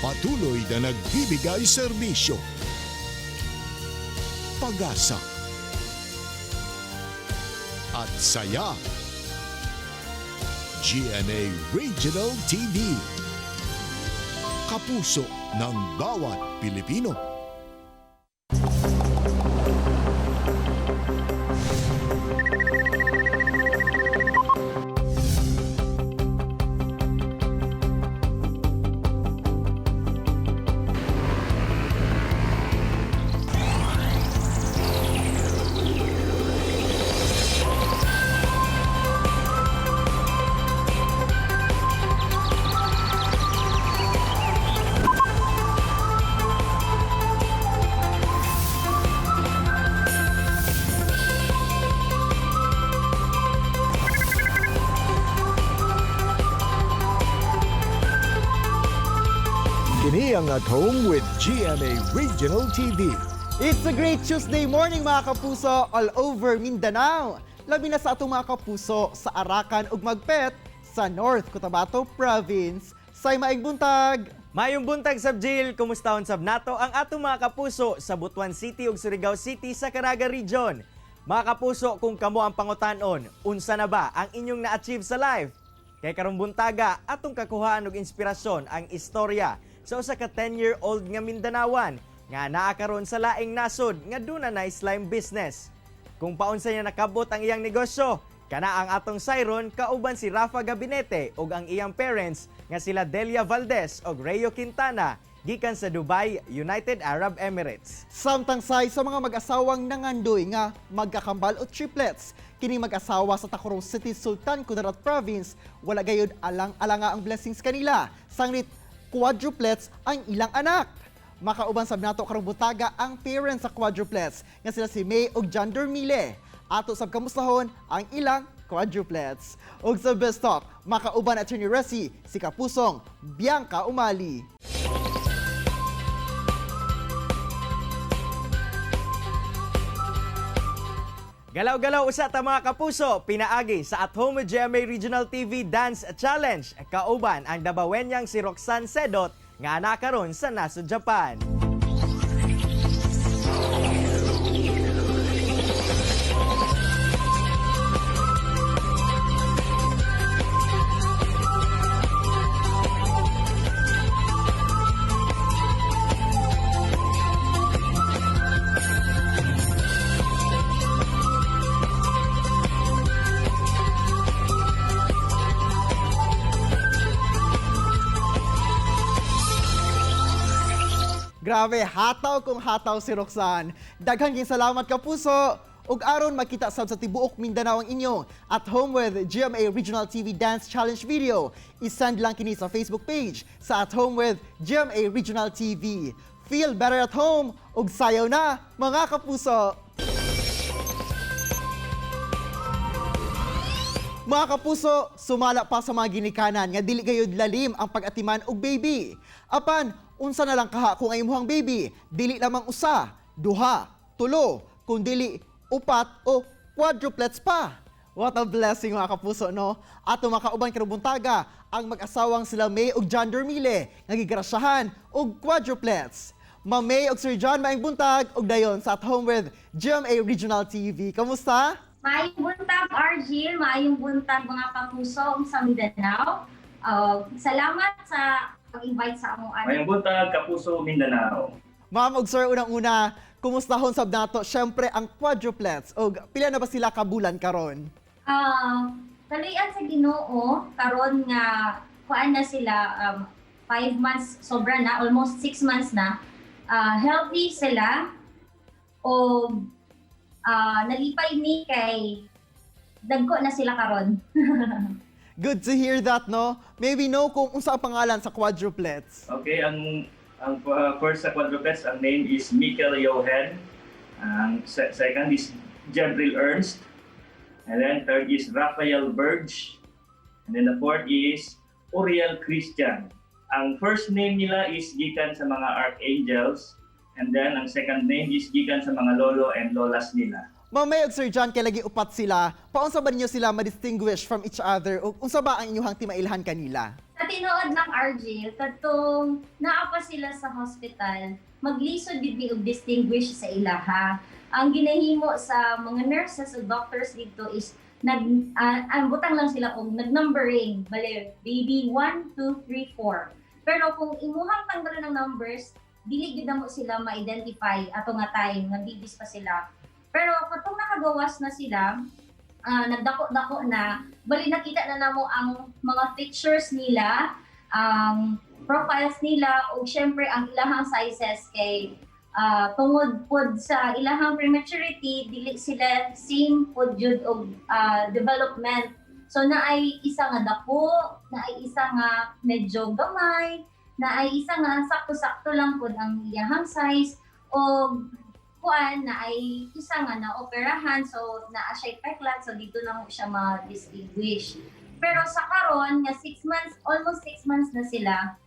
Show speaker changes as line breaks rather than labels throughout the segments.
Patuloy na nagbibigay serbisyo. Pag-asa at saya. GMA Regional TV. Kapuso ng bawat Pilipino. Kini ang At Home with GMA Regional TV.
It's a great Tuesday morning mga kapuso all over Mindanao. Labi na sa atong mga kapuso sa Arakan ug Magpet sa North Cotabato Province. Say maayong buntag.
Mayong buntag sab Jill, kumusta sab nato ang atong mga kapuso sa Butuan City ug Surigao City sa Caraga Region. Mga kapuso, kung kamo ang pangutan-on, unsa na ba ang inyong na-achieve sa life? Kay karong buntaga atong kakuhaan og inspirasyon ang istorya sa usa ka 10-year-old nga Mindanawan nga naa karon sa laing nasod nga duna na slime business. Kung paunsa niya nakabot ang iyang negosyo, kana ang atong sayron kauban si Rafa Gabinete ug ang iyang parents nga sila Delia Valdez ug Rayo Quintana gikan sa Dubai, United Arab Emirates.
Samtang say sa mga mag-asawang nangandoy nga magkakambal o triplets, kini mag-asawa sa Tacoro City, Sultan Kudarat Province, wala gayud alang-alanga ang blessings kanila. Sanglit quadruplets ang ilang anak. Makauban sab nato karong butaga ang parents sa quadruplets nga sila si May ug John Dormile. Ato sab kamustahon ang ilang quadruplets. Ug sa Best Talk, makauban Attorney Resi si Kapusong Bianca Umali.
Galaw-galaw usa ta mga kapuso, pinaagi sa At Home with GMA Regional TV Dance Challenge. Kauban ang Dabawenyang si Roxanne Sedot nga ana karon sa nasod Japan.
Grabe, hataw kung hataw si Roxanne. Daghang salamat kapuso. Ug aron makita sab sa tibuok Mindanao ang inyo At Home with GMA Regional TV Dance Challenge video, isend lang kini sa Facebook page sa At Home with GMA Regional TV. Feel better at home ug sayaw na mga kapuso. Mga kapuso, sumala pa sa mga ginikanan nga dili gayud lalim ang pag-atiman og baby. Apan, unsa na lang kaha kung ay imuhang baby, dili lamang usa, duha, tulo, kung dili upat o quadruplets pa. What a blessing mga kapuso, no? Ato makauban karong buntaga ang mag-asawang sila May ug John Dormile nga gigrasyahan og quadruplets. Ma'am May ug Sir John, maayong buntag ug dayon sa At Home with GMA Regional TV. Kamusta?
Maayong buntag, Argil. Maayong buntag, mga kapuso sa Mindanao. Salamat sa pag-invite sa among
Mayong buntag, Kapuso, Mindanao.
Ma'am ug Sir, unang-una, kumustahon sab nato syempre ang quadruplets ug pila na ba sila kabulan karon?
Kaluyan sa Ginoo karon nga kuan na sila 5 months sobra na, almost 6 months na. Healthy sila o nalipay ni kay dagko na sila karon.
Good to hear that, no? Maybe know kung unsa ang pangalan sa quadruplets.
Okay, ang first sa quadruplets, ang name is Mikkel Johan. Ang second is Jabril Ernst. And then third is Raphael Berge. And then the fourth is Uriel Christian. Ang first name nila is gikan sa mga archangels. And then ang second name is gikan sa mga lolo and lolas nila.
Mamay og Sir John, kay lagi upat sila. Paunsa ba ninyo sila ma-distinguish from each other? O unsa ba ang inyong timailhan kanila?
Tinuod lang RJ, katong naa pa sila sa hospital, maglisod gid og distinguish sa ilaha. Ang ginahimo sa mga nurses o doctors dito is ang butang lang sila og nag-numbering, bali baby 1, 2, 3, 4. Pero kung imuhang tanggal ng numbers, dili gid mo sila ma-identify ato nga time nga babies pa sila. Pero katong nakagawas na sila, nagdako-dako na, bali nakita na namo ang mga pictures nila, ang profiles nila, o syempre ang ilahang sizes kay tungod pod sa ilahang prematurity, dili sila same pod jud og development. So naay isa nga dako, naay isa nga medyo gamay, naay isa nga sakto-sakto lang pod ang ilahang size, o kuan na ay isa nga na operahan, so naa siya peklat, so dito na mo siya ma-distinguish. Pero sa karon nga 6 months, almost 6 months na sila,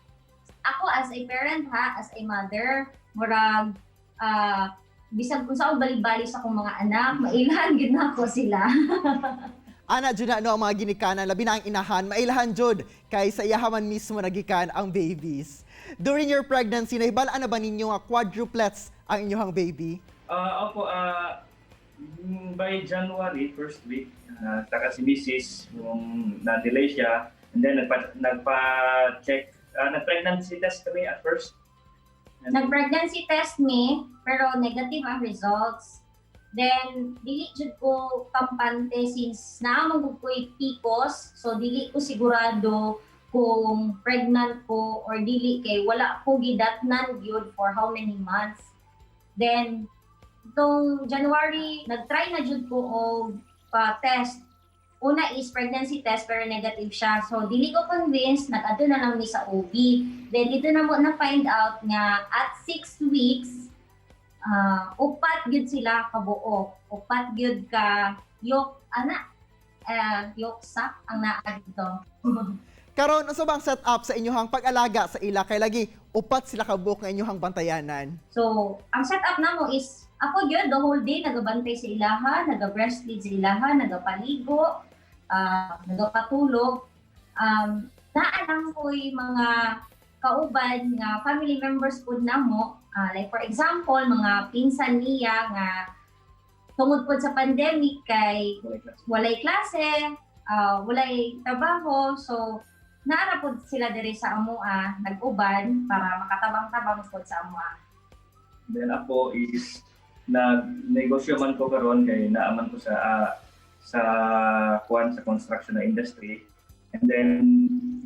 ako as a parent as a mother, murag bisag kung saan balik-balik sa akong mga anak, mailahan gid na ako sila.
Ana jud na ang mga ginikanan, labi na ang inahan, mailahan jud kay sa iyahaman mismo nagikan ang babies. During your pregnancy, nahibalaan na ba ninyo nga quadruplets ang inyong baby?
Opo, by January, first week, saka si Mrs. yung na-delay siya, and then nagpa-check, nag-pregnancy test kami at first.
Nag-pregnancy test me, pero negative ang results. Then, dili jud ko kampante since naamang ko'y PCOS, so dili ko sigurado kung pregnant ko or dili kay wala ko gidatnan gyud for how many months. Then, itong January, nag-try na jud ko og pa-test. Una is pregnancy test pero negative siya. So, dili ko convinced, nag-adto na lang mi sa OB. Then, dito na mo na-find out nga at 6 weeks, upat gyud sila kabuok. Upat gyud ka yolk sac ang naa dito.
Karon unsa bang setup sa inyong pag-alaga sa ila kay lagi upat sila ka buok nga inyong bantayanan?
So, ang setup namo is ako gyud the whole day nagabantay sa ilaha, naga-breastfeed sa ilaha, nagapaligo, nagapatulog. Naa lang ko'y mga kauban nga family members pud namo, like for example, mga pinsan niya nga tungod pod sa pandemic kay walay klase, walay trabaho, so naara pod sila diri sa amoa, nag-uban para makatabang-tabang pod sa amoa.
Then ako is nag-negosyo man ko karon kay naaman ko sa construction na industry. And then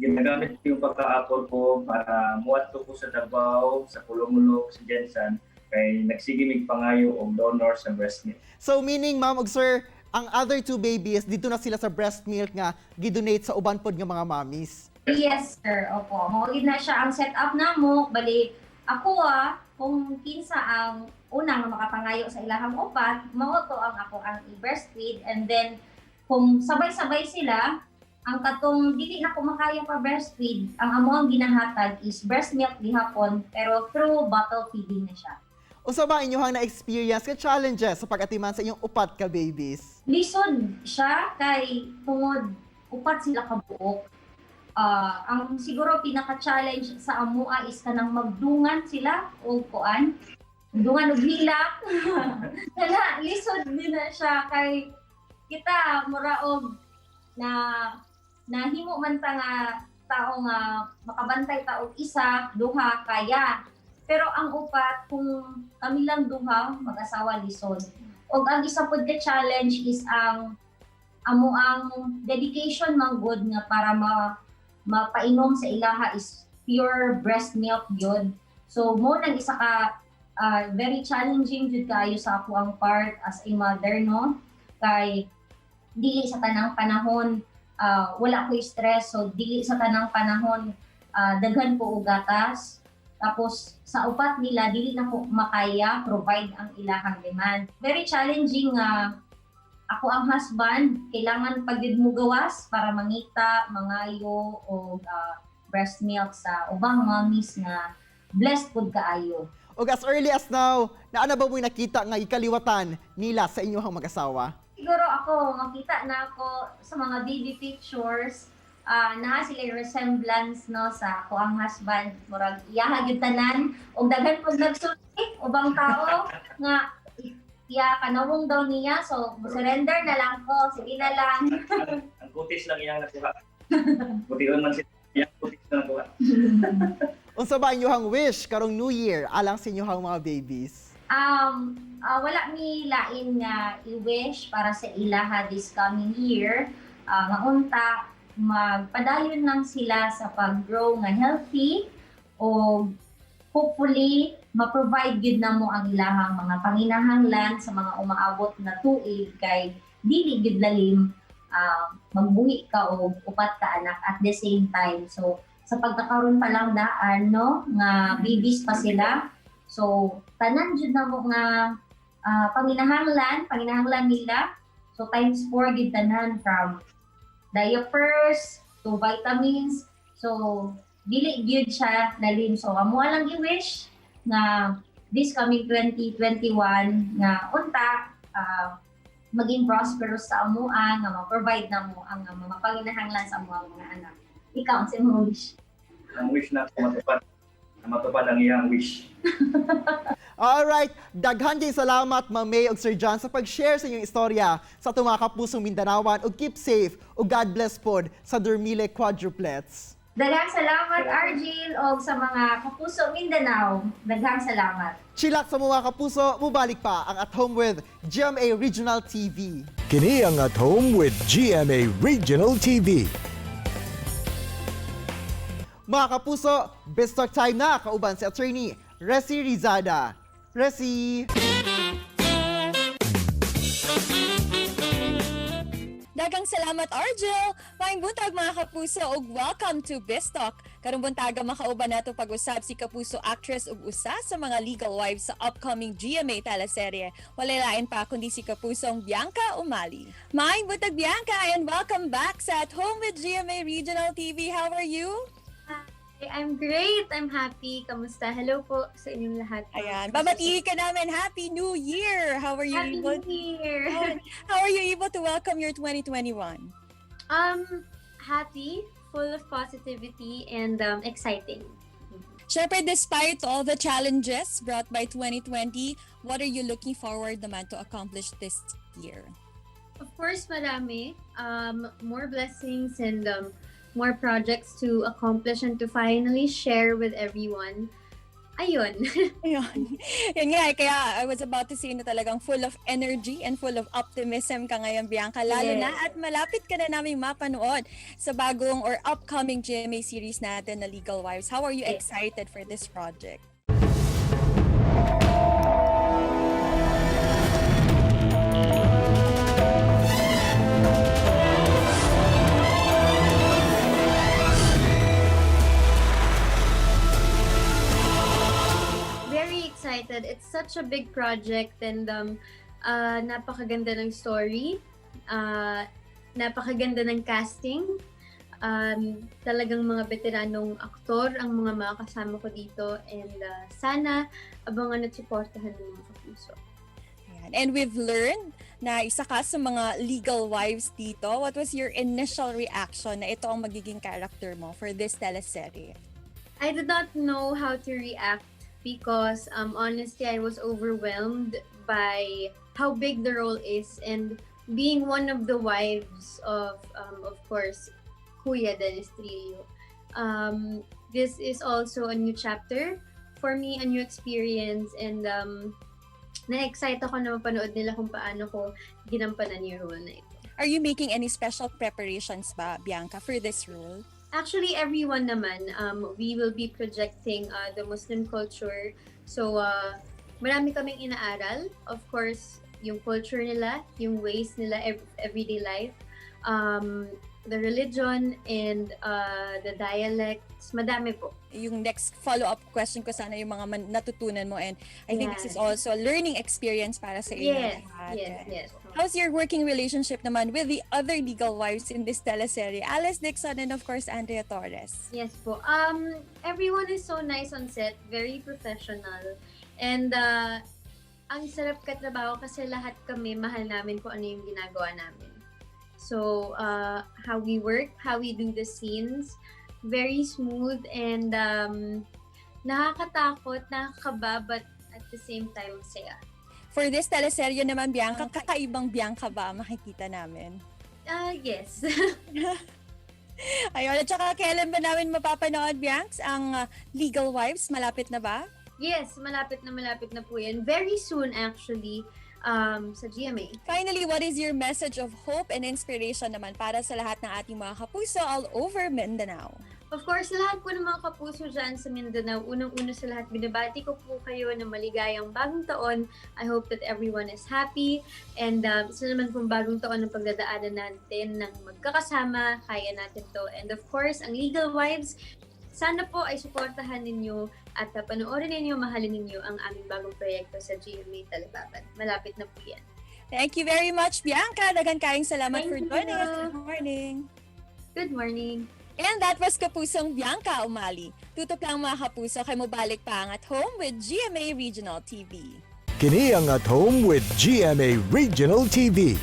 ginagamit yung pagka-apple ko para muadto ko sa Davao, sa Pulong-Ulog, sa Jensan kay nagsigimig pangayo og donor sa breast milk.
So meaning ma'am ug sir, ang other 2 babies dito na sila sa breast milk nga gidonate sa uban pod nga mga mommies.
Yes, sir. Opo. Mawagid na siya ang setup namo. Bali, ako kung kinsa ang unang makapangayo sa ilahang upat, mauto ang ako ang i-breastfeed. And then, kung sabay-sabay sila, ang katong dili na ko makaya pa breastfeed, ang amo ang ginahatag is breast milk gihapon, pero through bottle feeding na siya.
Usa ba inyong na-experience ka challenges sa pag-atiman sa inyong upat ka babies?
Lisod siya kay tungod upat sila kabuok. Ang siguro pinaka-challenge sa amua is kanang magdungan sila o kuan. Dungan og hilak. Kaya lisod din na siya kay kita mura og nahimo man ta nga tao nga makabantay ta og isa, duha kaya. Pero ang upat kung kami lang duha mag-asawa lisod. Og ang isa pod ka challenge is ang amo ang dedication man good nga para mapainom sa ilaha is pure breast milk yun. So mo nang isa ka very challenging jud kayo sa ako ang part as a mother, no? Kay dili sa tanang panahon wala ko stress, so dili sa tanang panahon daghan ko og gatas. Tapos sa upat nila dili na ko makaya provide ang ilahang demand. Very challenging nga ako ang husband, kailangan pagid mo gawas para mangita, mangayo o breast milk sa ubang mommies na blessed pud kaayo.
O as early as now, naana ba mo'y nakita nga ikaliwatan nila sa inyong mag-asawa?
Siguro ako, makita na ako sa mga baby pictures, naa sila resemblance no sa kuang husband, murag iyaha gyud tanan og daghan pud nagsulti ubang tao nga iya kanawong daw niya, so surrender na lang ko, sige na lang.
Ang kutis lang iyang nakuha. Butiyon man siya, iyang kutis na nakuha.
Unsa ba inyong wish karong New Year alang sa inyong mga babies?
Wala mi lain nga i-wish para sa ilaha this coming year. Nga unta, magpadayon lang sila sa pag-grow nga healthy o hopefully ma-provide gid na mo ang ilahang mga panginahanglan sa mga umaabot na tuig kay dili gid lalim magbuhi ka o upat ka anak at the same time. So sa pagkakaroon pa lang daan no nga babies pa sila. So tanan jud na mo nga panginahanglan nila. So times 4 gid tanan, from diapers to vitamins. So dili gyud siya lalim. So amo lang i-wish na this coming 2021 nga unta maging prosperous sa amuan, nga ma-provide na mo ang mga panginahanglan sa amuang mga anak. Ikaw sa imong wish?
Ang wish na matupad ang iyang wish.
Alright, daghan kay salamat Ma'am May ug Sir John sa pag-share sa inyong istorya sa itong mga kapusong Mindanawan, ug keep safe ug God bless pod sa Dormile Quadruplets.
Daghang salamat Argil og sa mga kapuso Mindanao. Daghang salamat.
Chilak sa mga kapuso, mubalik pa ang At Home with GMA Regional TV.
Kini ang At Home with GMA Regional TV.
Mga kapuso, best talk time na kauban si Attorney Resi Rizada. Resi!
Daghang salamat, Argel! Maayong buntag mga kapuso ug welcome to Bistalk. Karong buntaga makauban nato pag-usab si kapuso actress ug usa sa mga legal wives sa upcoming GMA teleserye. Walay lain pa kundi si kapusong Bianca Umali. Maayong buntag Bianca and welcome back sa At Home with GMA Regional TV. How are you?
I'm great. I'm happy. Kamusta? Hello po sa inyong lahat.
Ayan, babatiin ka namin. Happy New Year! How are you
Happy
able
New Year!
How are you able to welcome your 2021?
Happy, full of positivity, and exciting.
Syempre, despite all the challenges brought by 2020, what are you looking forward naman to accomplish this year?
Of course, marami. More blessings and more projects to accomplish and to finally share with everyone. Ayun.
Ayun. Yun nga, kaya I was about to say na talagang full of energy and full of optimism ka ngayon, Bianca. Lalo
Yes.
na at malapit ka na namin mapanood sa bagong or upcoming GMA series natin na Legal Wives. How are you
Yes.
excited for this project?
Very excited. It's such a big project and napakaganda ng story. Napakaganda ng casting. Talagang mga veteranong aktor ang mga makakasama ko dito and sana abangan at suportahan ng mga kapuso.
Ayan. And we've learned na isa ka sa mga legal wives dito. What was your initial reaction na ito ang magiging character mo for this teleserye?
I did not know how to react because honestly I was overwhelmed by how big the role is, and being one of the wives of course Kuya Dennis Trillo. This is also a new chapter for me, a new experience, and na-excite ako na mapanood nila kung paano ko ginampanan yung role na ito.
Are you making any special preparations ba, Bianca, for this role?
Actually, everyone naman, we will be projecting the Muslim culture. So, marami kaming inaaral. Of course, yung culture nila, yung ways nila, everyday life, the religion, and the dialects. Madami po.
Yung next follow-up question ko sana yung mga natutunan mo, and I think this is also a learning experience para sa inyo.
Yes,
lahat.
yes.
How's your working relationship naman with the other legal wives in this teleserye? Alice Dixon and of course Andrea Torres.
Yes po. Everyone is so nice on set, very professional. And ang sarap katrabaho kasi lahat kami mahal namin kung ano yung ginagawa namin. So how we work, how we do the scenes, very smooth and nakakatakot, nakakaba, but at the same time saya.
For this teleserye naman, Bianca, kakaibang Bianca ba ang makikita namin?
Yes.
Ayun, at saka kailan ba namin mapapanood, Biancs, ang Legal Wives? Malapit na ba?
Yes, malapit na po yan. Very soon actually, sa GMA.
Finally, what is your message of hope and inspiration naman para sa lahat ng ating mga kapuso all over Mindanao?
Of course, sa lahat po ng mga kapuso dyan sa Mindanao, unang-una sa lahat, binabati ko po kayo ng maligayang bagong taon. I hope that everyone is happy. And isa naman pong bagong taon ng pagdadaanan natin ng magkakasama, kaya natin to. And of course, ang Legal Wives, sana po ay suportahan ninyo at panoorin ninyo, mahalin ninyo ang aming bagong proyekto sa GMA Talababan. Malapit na po yan.
Thank you very much, Bianca. Daghang kaayong salamat
Thank
for
you.
joining us. Good morning.
Good morning.
And that was Kapusong Bianca Umali. Tutok lang mga kapuso kay mabalik pa ang At Home with GMA Regional TV.
Kini ang At Home with GMA Regional TV.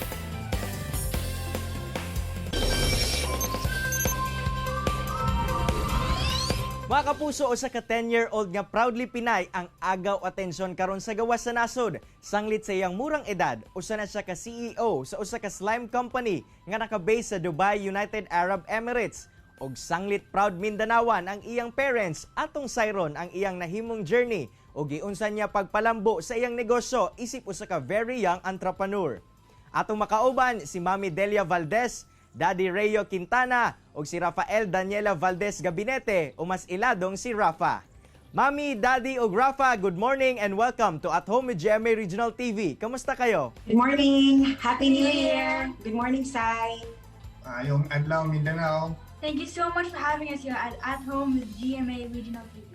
Mga kapuso, usa ka 10-year-old nga proudly Pinay ang agaw atensyon karon sa gawas sa nasod. Sanglit sa iyang murang edad, usa na siya ka CEO sa usa ka slime company nga naka-base sa Dubai, United Arab Emirates. Og sanglit proud Mindanawan ang iyang parents atong sayron ang iyang nahimong journey og giunsa niya pagpalambo sa iyang negosyo isip usa ka very young entrepreneur. Atong makauban si Mami Delia Valdez, Daddy Rayo Quintana ug si Rafael Daniela Valdez Gabinete o mas iladong si Rafa. Mami, Daddy ug Rafa, good morning and welcome to At Home with GMA Regional TV. Kamusta kayo?
Good morning! Happy New Year! Good morning, Sai!
Yung Adlaw Mindanao.
Thank you so much for having us here at Home with GMA Regional TV.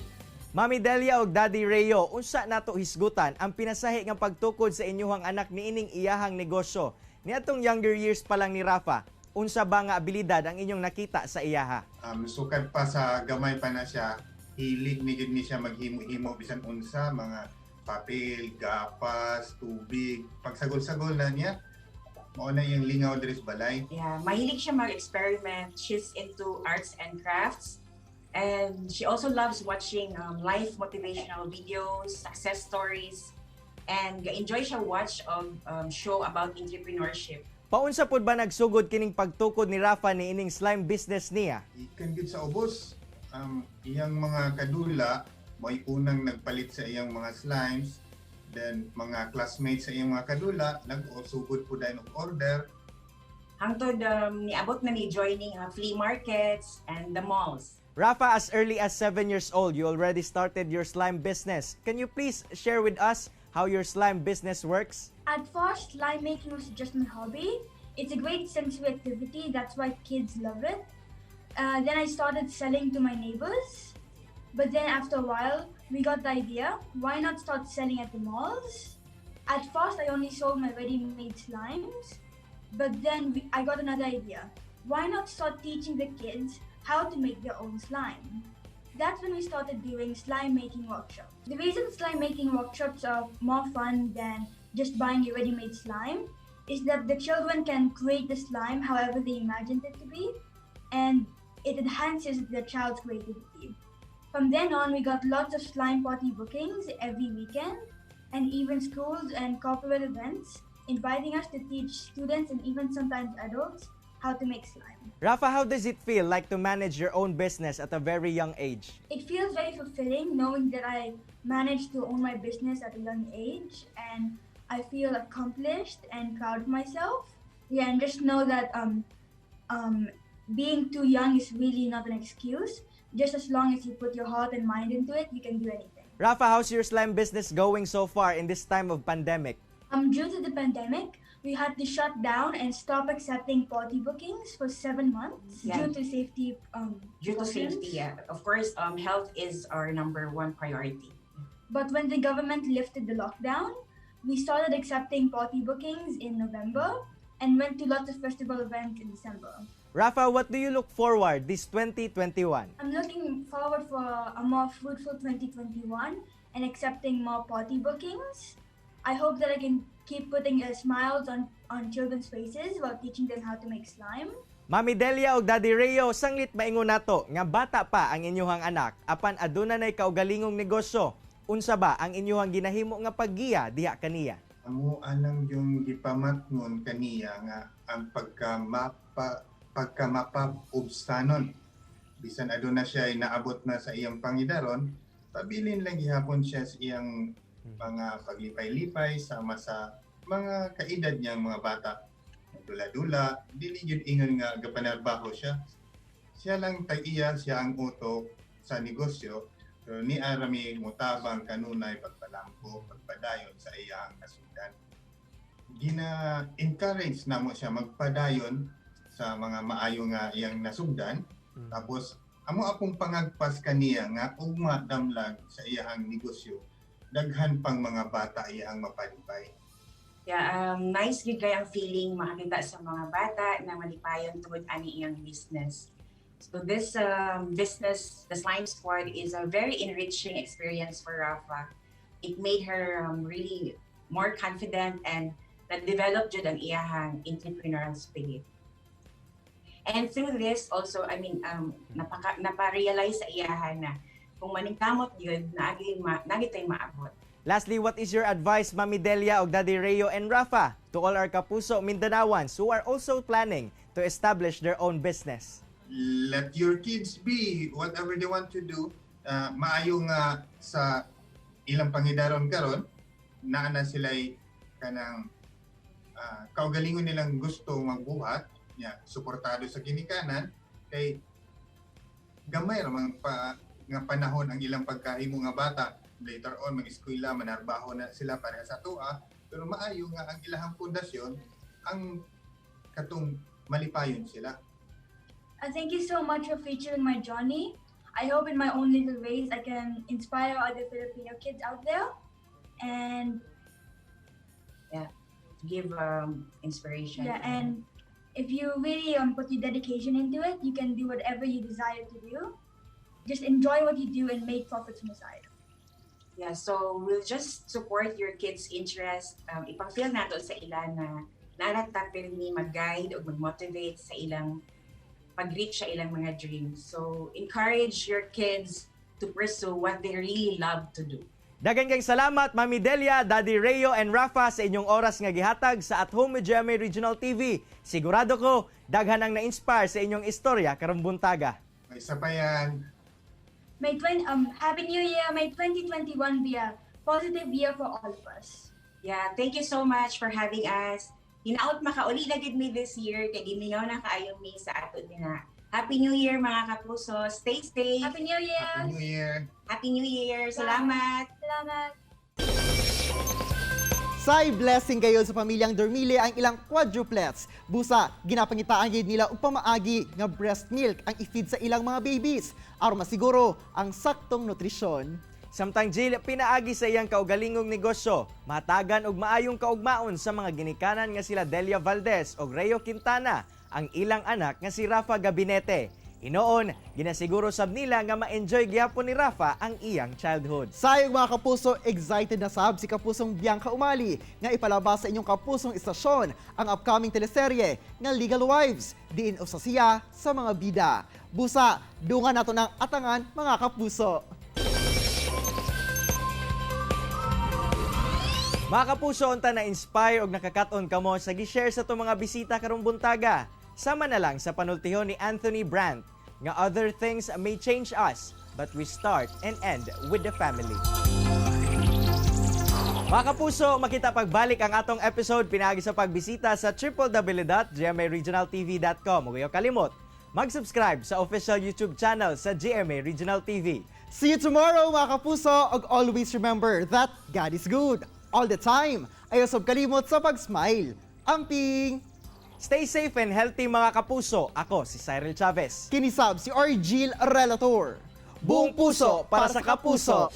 Mami Delia ug Daddy Rayo, unsa nato hisgutan ang pinasahi nga pagtukod sa inyong anak niining iyahang negosyo? Niadtong younger years pa lang ni Rafa, unsa ba nga abilidad ang inyong nakita sa iyaha?
Sukad pa sa gamay pa na siya, hilig ni gid ni siya maghimo-himo bisan unsa, mga papel, gapas, tubig. Pagsagol-sagol na niya, mao na yung lingaw diri sa balay.
Yeah, mahilig siya mag-experiment. She's into arts and crafts. And she also loves watching life motivational videos, success stories, and enjoy siya watch of show about entrepreneurship.
Paunsa pod ba nagsugod kining pagtukod ni Rafa niining slime business niya?
Ikan gid sa ubos, iyang mga kadula, may unang nagpalit sa iyang mga slimes. Then mga classmates sa iyang mga kadula, nag-usugod po dahil ng order.
Hangtod niabot na ni joining flea markets and the malls.
Rafa, as early as 7 years old, you already started your slime business. Can you please share with us how your slime business works?
At first, slime making was just my hobby. It's a great sensory activity, that's why kids love it. Then I started selling to my neighbors. But then after a while, we got the idea, why not start selling at the malls? At first, I only sold my ready-made slimes. But then I got another idea. Why not start teaching the kids how to make their own slime? That's when we started doing slime making workshops. The reason slime making workshops are more fun than just buying a ready-made slime is that the children can create the slime however they imagined it to be, and it enhances the child's creativity. From then on, we got lots of slime party bookings every weekend, and even schools and corporate events inviting us to teach students and even sometimes adults how to make slime.
Rafa, how does it feel like to manage your own business at a very young age?
It feels very fulfilling knowing that I managed to own my business at a young age, and I feel accomplished and proud of myself. Yeah, and just know that being too young is really not an excuse. Just as long as you put your heart and mind into it, you can do anything.
Rafa, how's your slime business going so far in this time of pandemic?
Due to the pandemic, we had to shut down and stop accepting party bookings for 7 months due to safety.
Due to safety, yeah. Of course, health is our number one priority.
But when the government lifted the lockdown, we started accepting party bookings in November and went to lots of festival events in December.
Rafa, what do you look forward this 2021?
I'm looking forward for a more fruitful 2021 and accepting more party bookings. I hope that I can keep putting smiles on children's faces while teaching them how to make slime.
Mami Delia ug Daddy Rayo, sanglit maingon nato nga bata pa ang inyuhang anak apan aduna nay kaugalingong negosyo. Unsa ba ang inyuhang ginahimo nga paggiya diha kaniya?
Amo anang yung gipamatngon kaniya nga ang pagkamapabstanon. Bisan aduna siya ay naabot na sa iyang pangidaron, pabilin lang gihapon siya sa iyang mga paglipay-lipay sama sa mga kaedad niyang mga bata. Dula-dula, dili yun ingon nga gapanarbaho siya. Siya lang tag-iya, siya ang utok sa negosyo. Pero ni arami mutabang kanunay pagpalampo, pagpadayon sa iyang nasugdan. Gina-encourage na mo siya magpadayon sa mga maayo nga iyang nasugdan. Tapos, amo akong pangagpas kaniya nga ugma damlag sa iyang negosyo. Daghan pang mga bata iyang mapadipay.
Yeah, nice gid kay ang feeling makakita sa mga bata na malipayon tungod ani iyang business. So this business, the Slime Squad, is a very enriching experience for Rafa. It made her really more confident and that developed jud ang iyahang entrepreneurial spirit. And through this also, I mean, napa-realize sa iyahan na kung maningkamot yun, nagitay maabot.
Lastly, what is your advice, Mami Delia ug Daddy Rayo and Rafa, to all our kapuso Mindanaoans who are also planning to establish their own business?
Let your kids be whatever they want to do. Maayo nga sa ilang pangidaron karon, naana sila'y kanang kaugalingon nilang gusto magbuhat, suportado sa ginikanan, kay gamay ramang nga panahon ang ilang pagkahimo nga bata. Later on, mag-eskwela, manarbaho na sila para sa tua, pero maayo nga ang ilahang pundasyon ang katong malipayon sila.
Thank you so much for featuring my journey. I hope in my own little ways I can inspire other Filipino kids out there and
give inspiration.
yeah, and if you really put your dedication into it, you can do whatever you desire to do. Just enjoy what you do and make profits from the side.
Yeah, so we'll just support your kids' interest. Ipang-feel nato sa ilan na nanatapil ni mag-guide o mag-motivate sa ilang pag-reach sa ilang mga dreams. So encourage your kids to pursue what they really love to do.
Daghang kayong salamat, Mami Delia, Daddy Rayo, and Rafa sa inyong oras nga gihatag sa At Home with GMA Regional TV. Sigurado ko, daghan ang na-inspire sa inyong istorya karong buntaga.
May isa pa yan.
Happy New Year! May 2021 be a positive year for all of us.
Yeah, thank you so much for having us. Hinaot makauli na gid mi this year kay gimingaw na kaayo mi sa ato dina. Happy New Year mga kapuso. Stay safe.
Happy New Year!
Happy New Year!
Happy New Year. Salamat.
Salamat!
Say blessing kayo sa pamilyang Dormile ang ilang quadruplets. Busa, ginapangitaan gid nila og pamaagi nga breast milk ang i-feed sa ilang mga babies aron masiguro ang saktong nutrisyon.
Samtang Jill pinaagi sa iyang kaugalingong negosyo, matagan og maayong kaugmaon sa mga ginikanan nga sila Delia Valdez ug Rayo Quintana, ang ilang anak nga si Rafa Gabinete. Inoon, ginasiguro sab nila nga ma-enjoy gyapon ni Rafa ang iyang childhood.
Sayong mga kapuso, excited na sab si Kapusong Bianca Umali nga ipalabas sa inyong kapusong istasyon ang upcoming teleserye nga Legal Wives, diin usa siya sa mga bida. Busa, dungan nato ng atangan mga kapuso.
Mga kapuso, unta na-inspire og nakakaton kamo sa gi-share sa to mga bisita karong buntaga. Sama na lang sa panultihon ni Anthony Brandt nga other things may change us, but we start and end with the family. Mga kapuso, makita pagbalik ang atong episode pinagi sa pagbisita sa www.gmaregionaltv.com. Huwag kayo kalimot, mag-subscribe sa official YouTube channel sa GMA Regional TV.
See you tomorrow mga kapuso, ug always remember that God is good all the time. Ayaw sab kalimot sa pag-smile. Amping!
Stay safe and healthy mga kapuso. Ako si Cyril Chavez.
Kinisab si Argil Relator. Buong puso para sa kapuso.